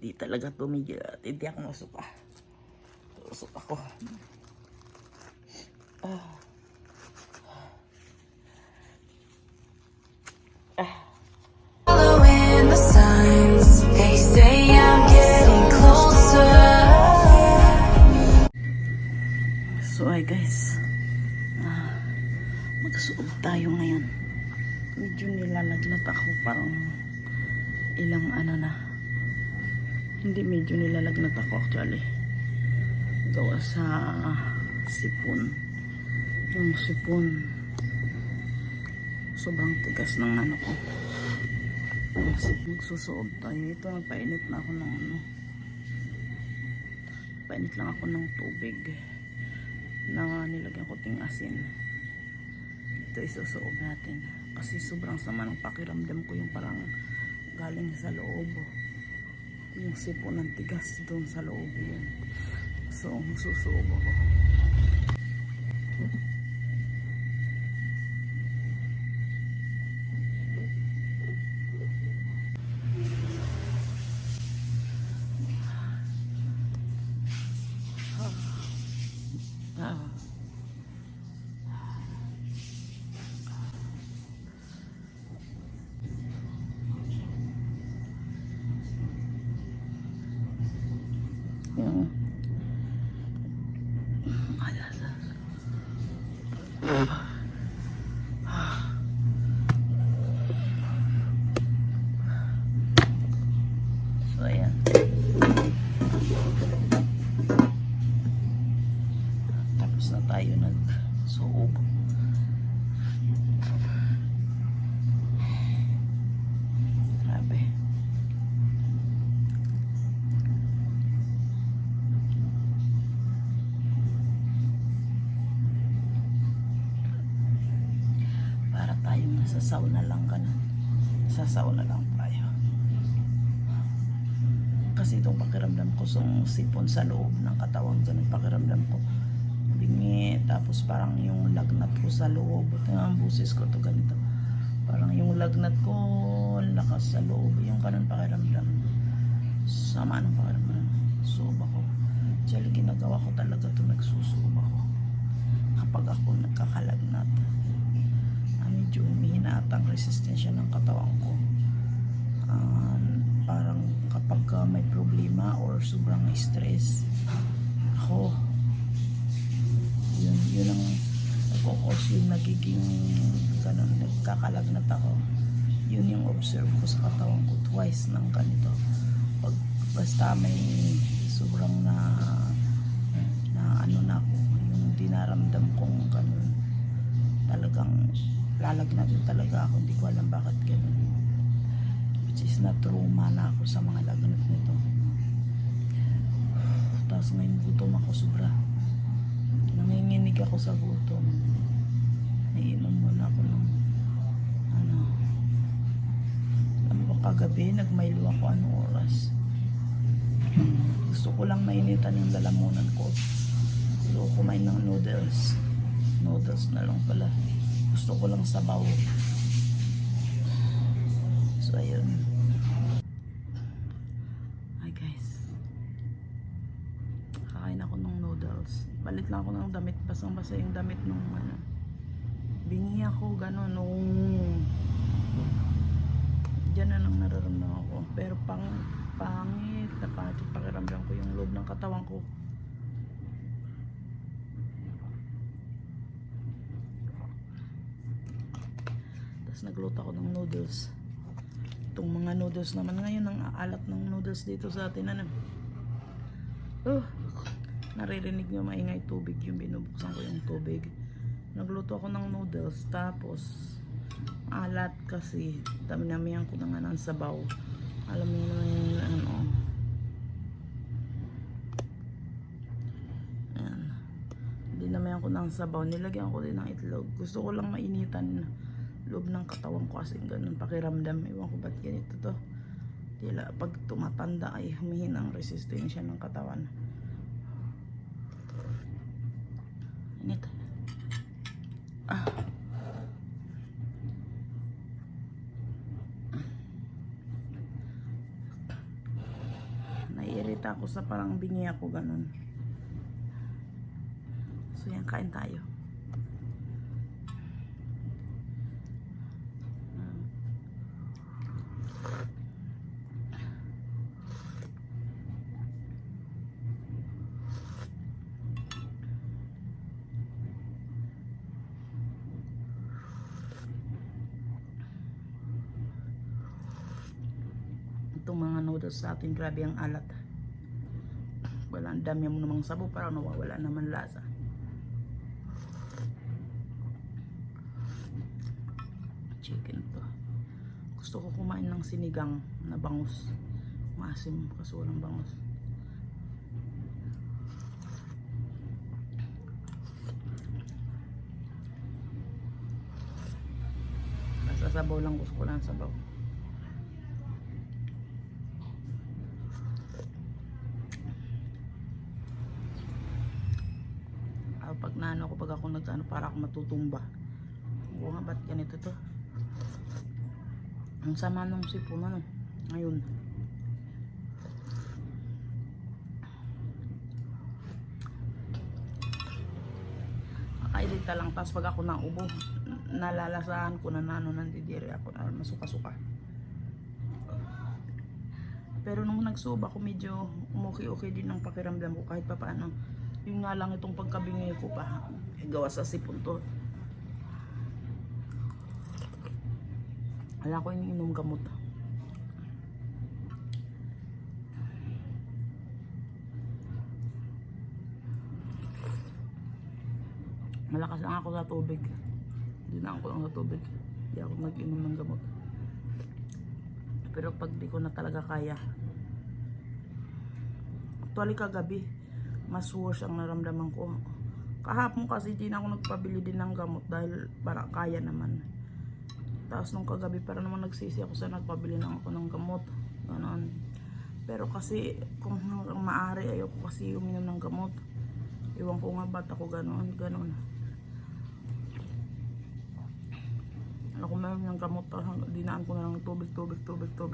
Di talaga tumigil at hindi ako masuka. Tusok ako. Following the signs, they say I'm getting closer. So ay guys, magsuob tayo ngayon. Medyo nilalagnat ako, parang ilang ano na. Hindi, medyo nilalagnat ako actually. Gawa sa sipon. Yung sipon, sobrang tigas ng ano ko. Kasi magsusuob tayo. Ito, nagpainit na ako ng ano. Painit lang ako ng tubig na nilagyan ko ting asin. Ito isusuob natin. Kasi sobrang sama ng pakiramdam ko, yung parang galing sa loob. Yung sipon ng tigas doon sa loob yun. So, magsusuob ako. Yung so ayan, tapos na tayo nagsuob. Grabe. Para tayong nasa sauna lang, ganun. Sa sauna lang tayo. Kasi itong pakiramdam ko sa sipon sa loob ng katawan, ganun pakiramdam ko. Bingi, tapos parang yung lagnat ko sa loob. Ito ang busis ko to ganito. Parang yung lagnat ko, lakas sa loob. Yung ganun pakiramdam. Sama ng pakiramdam. Suob ako. Diyan ginagawa ko talaga to, nagsusuob ako. Kapag ako nagkakalagnat. Medyo humihina at ang resistensya ng katawan ko. Parang kapag may problema or sobrang stress ako, yun ang nagkakos, yung nagiging ganun, nagkakalagnat ako. Yun yung observe ko sa katawan ko twice ng ganito. Pag basta may sobrang na ano na ako, yung dinaramdam kong ganun, talagang lalagnatin talaga ako. Hindi ko alam bakit ganun. Which is na trauma na ako sa mga lagnat nito. Tapos ngayon gutom ako sobra. Nanginginig ako sa gutom. Naiinom muna ako ng ano. Alam ko kagabi nagmaylo ako anong oras. Gusto ko lang mainitan yung lalamunan ko. Gusto ko kumain ng noodles. Noodles na lang pala. Gusto ko lang sabaw. So ayun. Hi guys, kakain ako ng noodles. Balit lang ako ng damit. Basang basa yung damit nung ano. Bingi ako gano'n nung dyan na lang nararamdaman ako. Pero pangit na pangit pakiramdam ko yung loob ng katawan ko. Nagluto ako ng noodles. Itong mga noodles naman ngayon, ang aalat ng noodles dito sa atin, ano. Naririnig nyo maingay tubig, yung binubuksan ko yung tubig. Nagluto ako ng noodles, tapos alat kasi dami-damihan ko na nga ng sabaw. Alam mo naman yung ano. Ayan. Dinamihan ko ng sabaw, nilagyan ko din ng itlog. Gusto ko lang mainitan loob ng katawan ko kasi ganun pakiramdam. Ewan ko ba't ganito to. Tila pag tumatanda ay humihina ang resistensya ng katawan. Init. nagsalita ako sa parang bingi ako ganun. So yan, kain tayo. Itong mga noodles sa atin, grabe ang alat. Wala, ang dami mo namang sabaw, parang nawawala naman lasa. Chicken to. Gusto ko kumain ng sinigang na bangus. Maasim kasi walang bangus. Basta sabaw lang, gusto ko lang sabaw. Pag naano ko, pag ako nagano, para ako matutumba. Oo nga, ba't ganito to? Ang sama nung sipon, ano? Ngayon. Kakailita lang, tapos pag ako naubo, nalalasahan ko na nano, nandidiri ako, na masuka-suka. Pero nung nagsuba ko, medyo okay din ang pakiramdam ko kahit pa paano. Yung nga lang itong pagkabingi ko pa, gawa sa sipon to. Wala ko iniinom gamot. Malakas lang ako sa tubig. Dinaan ko lang sa tubig. Hindi ako nag-inom ng gamot. Pero pag di ko na talaga kaya, actually kagabi, mas worse ang naramdaman ko. Kahapon kasi di na ako nagpabili din ng gamot dahil para kaya naman. Tapos nung kagabi para naman nagsisi ako sa nagpabili lang ako ng gamot. Ganon. Pero kasi kung maaari ayoko kasi uminom ng gamot. Iwan ko nga ba't ako ganon. Ako meron ng gamot, dinaan ko na lang tubig.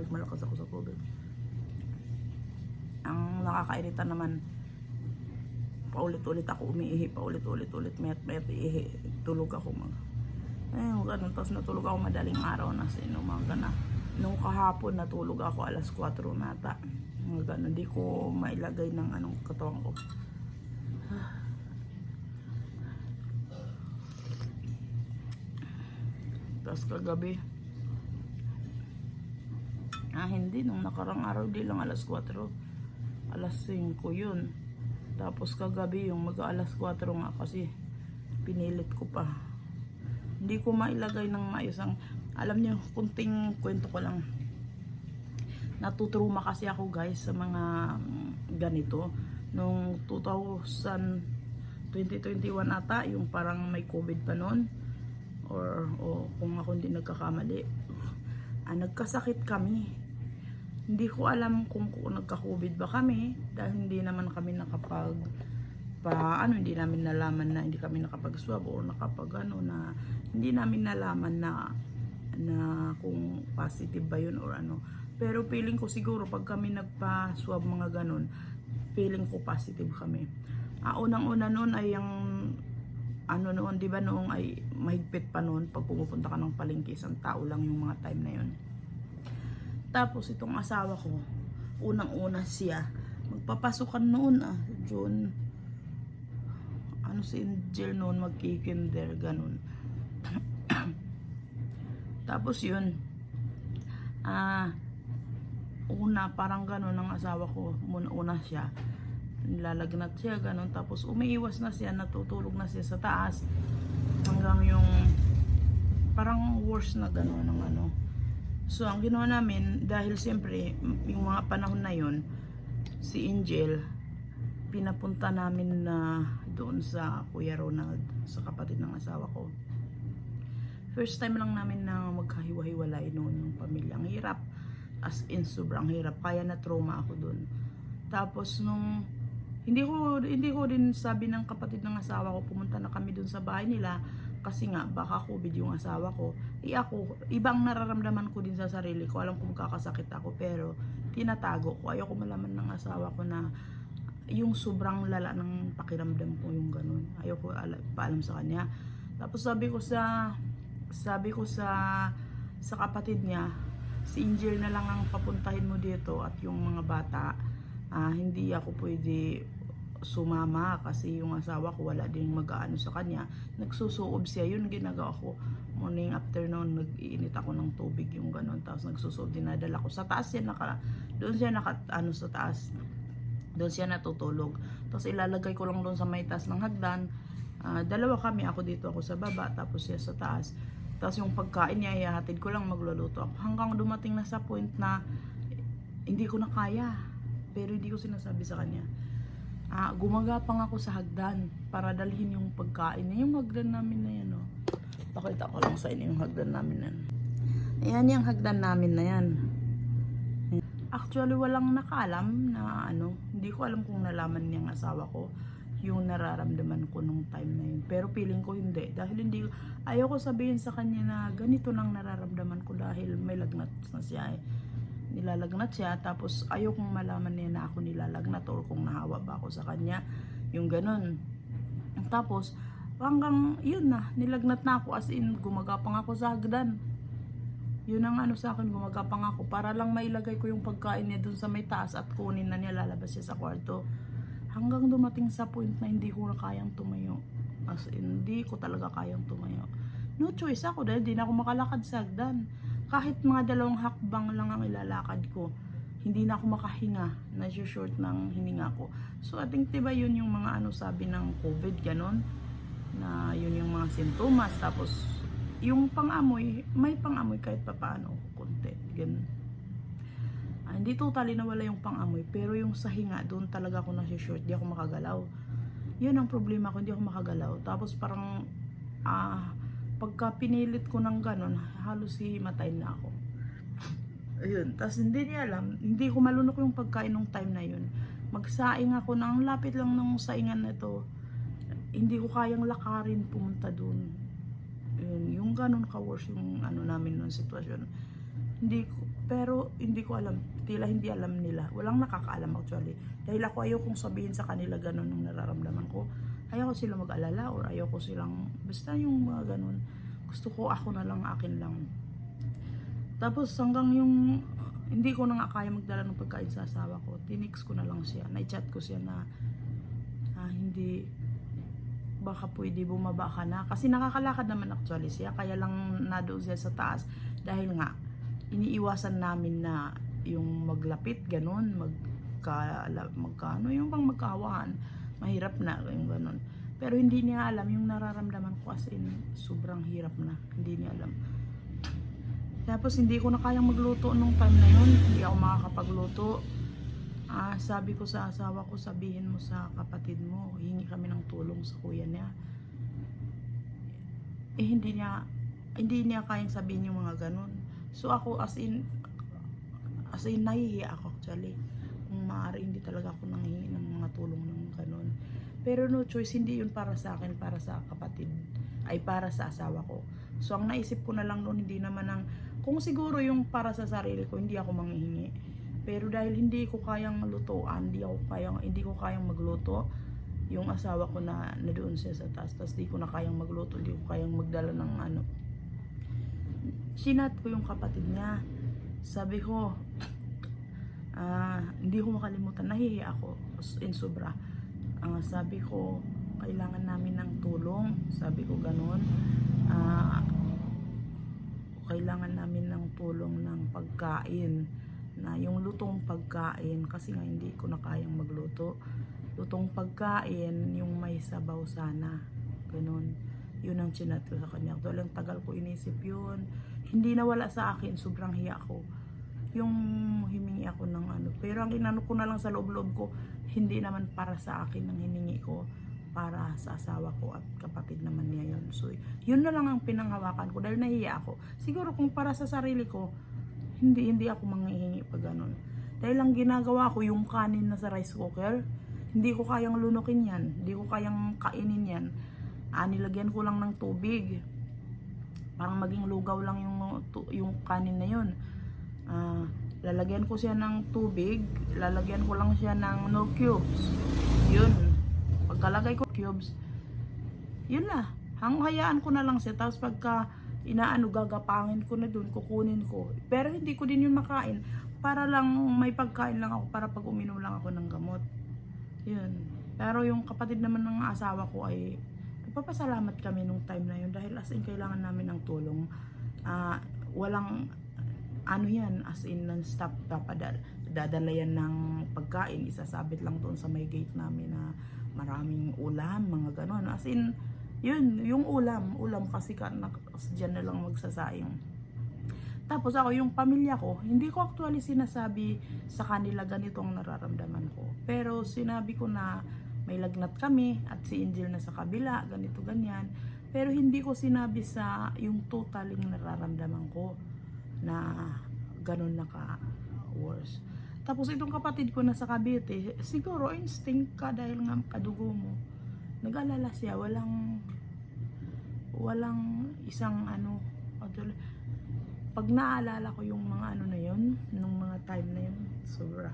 Malakas ako sa tubig. Ang nakakairita naman, paulit-ulit ako umiihi, paulit-ulit, met ihi, tulog ako ayun, ganun, tapos natulog ako madaling araw na sinumaga na. Nung kahapon natulog ako alas 4 nata, ganun, di ko mailagay ng anong katawan ko. Tapos kagabi, hindi, nung nakarang araw di lang alas 4, alas 5 yun. Tapos kagabi yung mag-alas 4 nga kasi pinilit ko pa. Hindi ko mailagay ng maayos ang, alam niyo, kunting kwento ko lang. Natutruma kasi ako guys sa mga ganito. Nung 2021 ata, yung parang may COVID pa noon. Or kung ako hindi nagkakamali, nagkasakit kami. Hindi ko alam kung nagka-COVID ba kami dahil hindi naman kami hindi namin nalaman na hindi kami nakapag-swab o na hindi namin nalaman na kung positive ba yun or ano. Pero feeling ko siguro pag kami nagpa-swab mga ganun, feeling ko positive kami. Unang-una noon ay yung noon, di ba noong ay mahigpit pa noon pag pumupunta ka ng palengke, isang tao lang yung mga time na yun. Tapos itong asawa ko, unang-una siya, magpapasukan noon June, si Angel noon, magkikinder, ganun. Tapos yun, una, parang ganun ang asawa ko, una siya, nilalagnat siya, ganun, tapos umiiwas na siya, natutulog na siya sa taas, hanggang yung, parang worse na ganun, ng ano. So, ang ginawa namin, dahil siyempre, yung mga panahon na yun, si Angel, pinapunta namin na doon sa Kuya Ronald, sa kapatid ng asawa ko. First time lang namin na magkahiwa-hiwalay noon ng pamilya. Ang hirap, as in sobrang hirap. Kaya na trauma ako doon. Tapos nung, hindi ko din sabi ng kapatid ng asawa ko, pumunta na kami doon sa bahay nila, kasi nga baka COVID yung asawa ko. Ako, ibang nararamdaman ko din sa sarili ko. Alam ko magkakasakit ako pero tinatago ko. Ayoko malaman ng asawa ko na yung sobrang lala ng pakiramdam ko yung ganun. Ayoko paalam sa kanya. Tapos sabi ko sa kapatid niya, si Angel na lang ang papuntahin mo dito at yung mga bata, hindi ako pwede sumama kasi yung asawa ko wala din mag-aano sa kanya. Nagsusuob siya, yun ginagawa ko. Morning, afternoon, nag-iinit ako ng tubig yung ganun. Tapos nagsusuob, dinadala ko sa taas siya doon siya sa taas. Doon siya natutulog. Tapos ilalagay ko lang doon sa may taas ng hagdan. Dalawa kami, ako dito, ako sa baba, tapos siya sa taas. Tapos yung pagkain niya, ihahatid ko lang, magluluto ako. Hanggang dumating na sa point na hindi ko na kaya. Pero hindi ko sinasabi sa kanya. Gumagapang ako sa hagdan para dalhin yung pagkain. Yung hagdan namin na yan, oh. Pakita ko lang sa inyo yung hagdan namin na yan. Ayan yung hagdan namin na yan. Actually, walang nakaalam na hindi ko alam kung nalaman niyang asawa ko yung nararamdaman ko nung time na yun. Pero feeling ko hindi. Dahil ayoko sabihin sa kanya na ganito nang nararamdaman ko dahil may lagnat na siya eh. Nilalagnat siya, tapos ayokong malaman niya na ako nilalagnat or kung nahawa ba ako sa kanya, yung ganun. Tapos hanggang yun na, nilagnat na ako, as in gumagapang ako sa hagdan. Yun ang sa akin, gumagapang ako para lang mailagay ko yung pagkain niya dun sa may taas at kunin na niya, lalabas siya sa kwarto. Hanggang dumating sa point na hindi ko na kayang tumayo, as in hindi ko talaga kayang tumayo. No choice ako dahil di na ako makalakad sa hagdan. Kahit mga 2 hakbang lang ang ilalakad ko, hindi na ako makahinga, na-short ng hininga ko. So I think diba yun yung mga sabi ng COVID, ganon, na yun yung mga sintomas. Tapos yung pang-amoy, may pang-amoy kahit pa paano, konti, ganon. Hindi totally nawala yung pang-amoy, pero yung sa hinga, doon talaga ako na-short, di ako makagalaw. Yun ang problema ko, hindi ako makagalaw. Tapos parang, pagka pinilit ko ng ganon, halos himatay na ako. Ayun, tapos hindi niya alam, hindi ko malunok yung pagkain nung time na yun. Magsaing ako ng lapit lang nung saingan na to. Hindi ko kayang lakarin pumunta dun. Yun, yung ganon ka-worse yung namin nung sitwasyon. Pero hindi ko alam, tila hindi alam nila. Walang nakakaalam actually. Dahil ako ayokong sabihin sa kanila ganon yung nararamdaman ko. Ayaw ko silang mag-alala or ayaw ko silang, basta yung mga ganun. Gusto ko ako na lang, akin lang. Tapos hanggang yung, hindi ko na nga kaya magdala ng pagkain sa asawa ko. Tinix ko na lang siya, na-chat ko siya na, hindi, baka pwede bumaba ka na. Kasi nakakalakad naman actually siya, kaya lang nadoon siya sa taas. Dahil nga, iniiwasan namin na yung maglapit, ganun, magkano, yung bang magkahawahan. Mahirap na yung ganun. Pero hindi niya alam yung nararamdaman ko, as in sobrang hirap na. Hindi niya alam. Tapos hindi ko na kayang magluto nung time na yun. Hindi ako makakapagluto. Sabi ko sa asawa ko, sabihin mo sa kapatid mo, hingi kami ng tulong sa kuya niya. Hindi niya kayang sabihin yung mga ganun. So ako as in nahihiya ako actually. Kung maaari, hindi talaga ako nanghihingi ng mga tulong ng ganun. Pero no choice, hindi yun para sa akin, para sa kapatid, ay para sa asawa ko. So ang naisip ko na lang noon, hindi naman kung siguro yung para sa sarili ko, hindi ako manghihingi. Pero dahil hindi ko kayang lutuan, hindi ko kayang magluto, yung asawa ko na doon siya sa taas, tapos di ko na kayang magluto, hindi ko kayang magdala ng sinat ko yung kapatid niya. Sabi ko, hindi ko makalimutan, nahihiya ako in sobra. Sabi ko, kailangan namin ng tulong. Sabi ko ganun. Kailangan namin ng tulong ng pagkain, na yung lutong pagkain, kasi nga hindi ko na kayang magluto. Lutong pagkain, yung may sabaw sana, ganun. Yun ang chinat ko sa kanya. Walang tagal ko inisip yun. Hindi nawala sa akin, sobrang hiya ko yung himingi ako ng pero ang inano ko na lang sa loob-loob ko, hindi naman para sa akin ang hiningi ko, para sa asawa ko at kapatid naman niya yun. So yun na lang ang pinanghawakan ko dahil nahiya ako. Siguro kung para sa sarili ko, hindi ako manghihingi pag ganun. Dahil ang ginagawa ko, yung kanin na sa rice cooker, hindi ko kayang lunukin yan, hindi ko kayang kainin yan. nilagyan ko lang ng tubig. Parang maging lugaw lang yung kanin na yun. Lalagyan ko siya ng tubig, lalagyan ko lang siya ng no cubes. Yun. Pagkalagay ko cubes, yun na. Hayaan ko na lang siya. Tapos pagka gagapangin ko na dun, kukunin ko. Pero hindi ko din yun makain. Para lang may pagkain lang ako, para pag uminom lang ako ng gamot. Yun. Pero yung kapatid naman ng asawa ko ay nagpapasalamat kami nung time na yun dahil as in kailangan namin ng tulong. Walang yan, as in non-stop dadala yan ng pagkain, isasabit lang doon sa may gate namin na maraming ulam, mga ganon. As in, yun, yung ulam kasi dyan na lang magsasayang. Tapos ako, yung pamilya ko, hindi ko actually sinasabi sa kanila ganito ang nararamdaman ko. Pero sinabi ko na may lagnat kami at si Angel na sa kabila, ganito, ganyan. Pero hindi ko sinabi sa yung totaling nararamdaman ko na ganun na ka-worse. Tapos itong kapatid ko na sa Cavite, siguro instinct ka dahil nga kadugo mo. Nag-alala siya, walang isang pag naalala ko yung mga na yun, nung mga time na yun, sobra.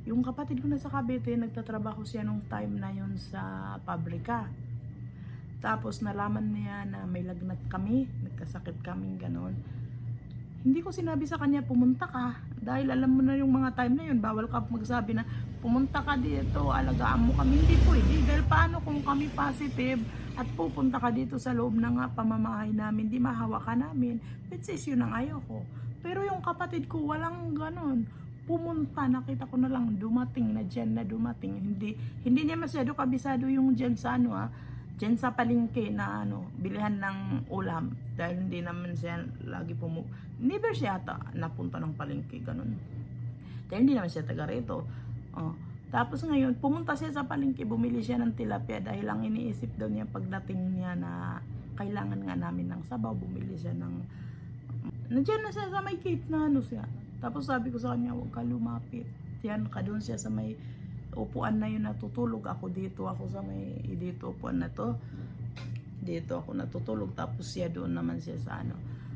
Yung kapatid ko na sa Cavite, nagtatrabaho siya nung time na yun sa pabrika. Tapos nalaman niya na may lagnat kami, nagkasakit kami, ganon. Hindi ko sinabi sa kanya, pumunta ka. Dahil alam mo na yung mga time na yun, bawal ka magsabi na, pumunta ka dito, alagaan mo kami. Hindi po, hindi. Dahil paano kung kami positive at pupunta ka dito sa loob ng pamamahay namin, di mahawa ka namin. Which is yun ang ayaw ko. Pero yung kapatid ko, walang ganon. Pumunta, nakita ko na lang, dumating. Hindi niya masyado kabisado yung dyan sa dyan sa palengke na bilihan ng ulam dahil hindi naman siya lagi never siya napunta ng palengke ganun dahil hindi naman siya taga rito. Tapos ngayon pumunta siya sa palengke, bumili siya ng tilapia dahil ang iniisip daw niya pagdating niya na kailangan nga namin ng sabaw, bumili siya ng nandiyan na siya sa may gate na siya. Tapos sabi ko sa kanya, huwag ka lumapit, yan ka doon siya sa may upuan na yun, natutulog ako dito, ako sa may dito upuan na to, dito ako natutulog, tapos siya doon naman siya sa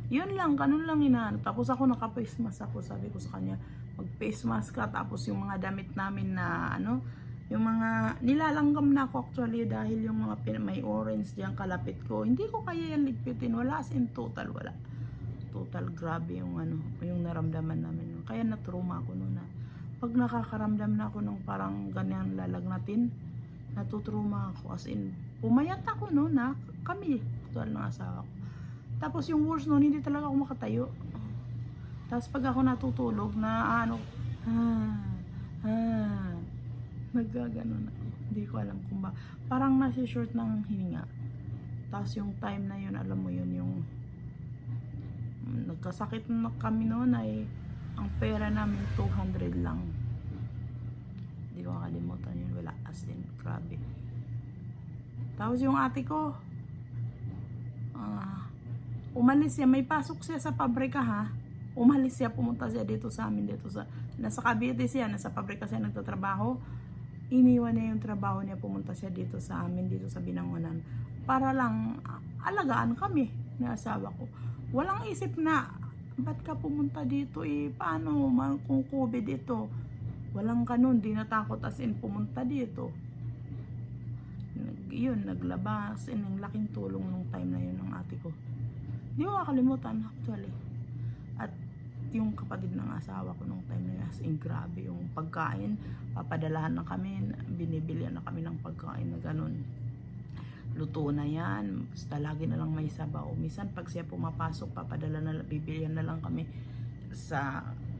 yun lang, ganun lang tapos ako naka-face mask ako, sabi ko sa kanya mag-face mask ka, tapos yung mga damit namin na yung mga nilalanggam na ako actually dahil yung mga may orange diyan kalapit ko, hindi ko kaya yan ligpitin, wala as in total grabe yung yung naramdaman namin, kaya na-trauma ako noon pag nakakaramdam na ako ng parang ganyan lalagnatin, natutruma ako. As in, pumayat ako kami, actual ng asawa ko. Tapos yung worst noon, hindi talaga ako makatayo. Tapos pag ako natutulog na naggaganon ako. Hindi ko alam kung ba. Parang nasa short ng hininga. Tapos yung time na yun, alam mo yun, yung nagkasakit na kami noon ay ang pera namin 200 lang. Hindi ko makalimutan yun. Wala, as in, grabe. Tapos yung ate ko, umalis siya. May pasok siya sa pabrika Umalis siya, pumunta siya dito sa amin. Nasa Cavite siya, nasa pabrika siya nagtatrabaho. Iniwan niya yung trabaho niya, pumunta siya dito sa amin, dito sa Binangonan. Para lang alagaan kami na asawa ko. Walang isip na ba't ka pumunta dito paano kung COVID ito, walang ganun, di natakot as in pumunta dito. Yun, naglabas, ang laking tulong nung time na yun ng ate ko, di ko makalimutan actually. At yung kapatid ng asawa ko nung time na yun, as in grabe yung pagkain, papadalahan na kami, binibilihan na kami ng pagkain na ganun, luto na yan, basta lagi na lang may sabaw. Minsan pag siya pumapasok, bibilihan na lang kami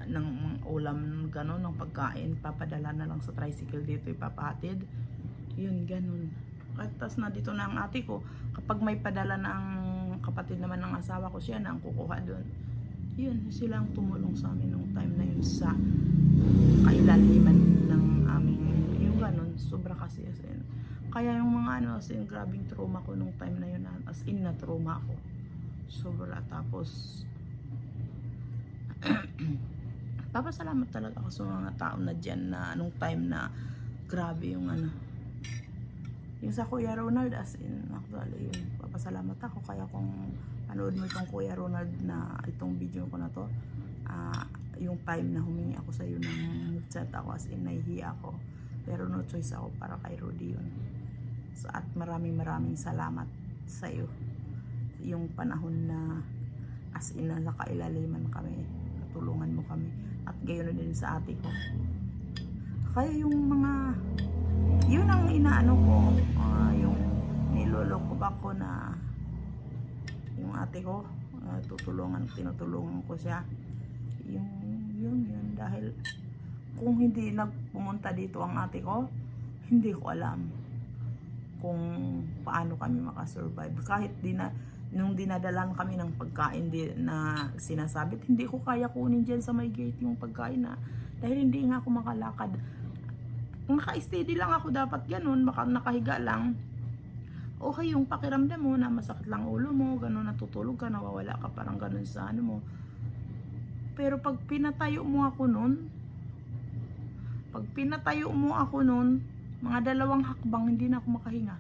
ng ulam ganun, ng pagkain, papadala na lang sa tricycle dito, ipapahatid. Yun, ganun. Tapos na dito na ang ate ko, kapag may padala ng kapatid naman ng asawa ko, siya na ang kukuha doon. Yun, sila ang tumulong sa amin nung time na yun sa kailaliman ng aming, yung ganun, sobra kasi as in. Kaya yung mga as in, grabing trauma ko nung time na yun, as in na trauma ako. Sobra. Tapos papasalamat talaga ako sa mga tao na dyan na nung time na grabe yung Yung sa Kuya Ronald, as in, actually, yun, papasalamat ako. Kaya kung panood mo itong Kuya Ronald na itong video ko na to, yung time na humingi ako sa iyo ng chat ako, as in, nahihiya ako. Pero no choice ako para kay Rudy yun. So, at maraming salamat sa iyo. Yung panahon na as in, nasa kailaliman kami, natulungan mo kami. At gayon din sa ate ko. Kaya yung mga yun ang inaano ko, yung niloloko ba ko na yung ate ko, tinutulungan ko siya. Yun, dahil kung hindi nagpumunta dito ang ate ko, hindi ko alam kung paano kami makasurvive. Kahit nung dinadalan kami ng pagkain na sinasabit, hindi ko kaya kunin dyan sa may gate yung pagkain na, dahil hindi nga ako makalakad. Naka-steady lang ako, dapat ganun, nakahiga lang. Okay yung pakiramdam mo na masakit lang ulo mo, ganun, natutulog ka, nawawala ka, parang ganun sa ano mo. Pero pag pinatayo mo ako nun, mga 2 hakbang, hindi na ako makahinga.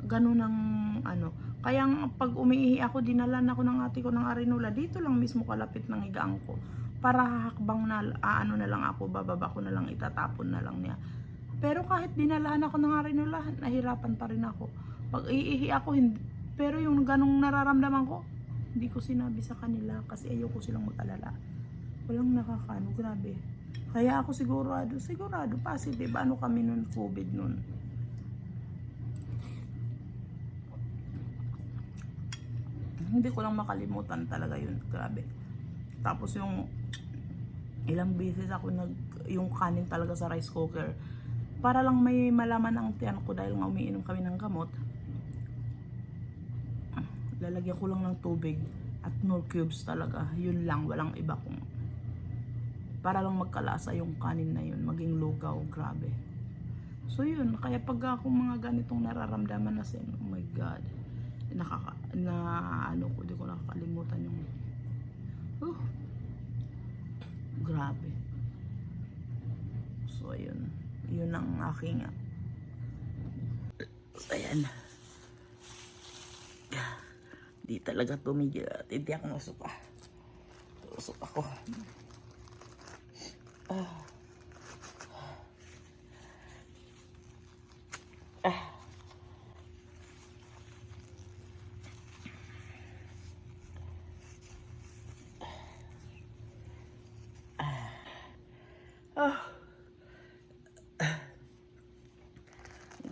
Ganun ang ano. Kaya pag umiihi ako, dinalan ako ng ate ko ng Arinola, dito lang mismo kalapit ng higaan ko. Para hahakbang na, ano na lang ako, bababa ko na lang, itatapon na lang niya. Pero kahit dinalahan ako ng Arinola, nahirapan pa rin ako. Pag iihi ako, hindi. Pero yung ganong nararamdaman ko, hindi ko sinabi sa kanila kasi ayoko silang mag-alala. Walang nakakaano, grabe. Kaya ako sigurado, positive. Ano kami nun, COVID nun. Hindi ko lang makalimutan talaga yun, grabe. Tapos yung ilang beses ako yung kanin talaga sa rice cooker. Para lang may malaman ang tiyan ko dahil nga umiinom kami ng gamot. Lalagyan ko lang ng tubig at no cubes talaga. Yun lang, walang iba kong. Para lang magkalasa yung kanin na yun, maging lugaw, grabe. So yun, kaya pag ako mga ganitong nararamdaman na sin, oh my God, di ko nakakalimutan yung grabe. So ayun, yun ang aking ayan, di talaga tumigil at hindi ako masuka. Tusok ako.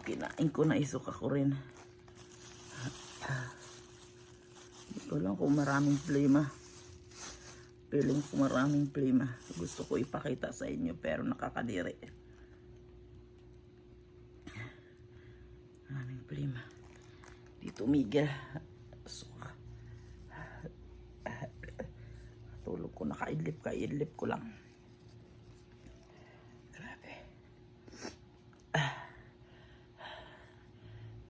Kinain ko na, isuka ko rin. Hindi ko lang kung maraming plema. Feeling ko maraming plema. Gusto ko ipakita sa inyo pero nakakadiri. Maraming plema. Dito Miguel. Suka. Tulog ko, nakaidlip ko lang.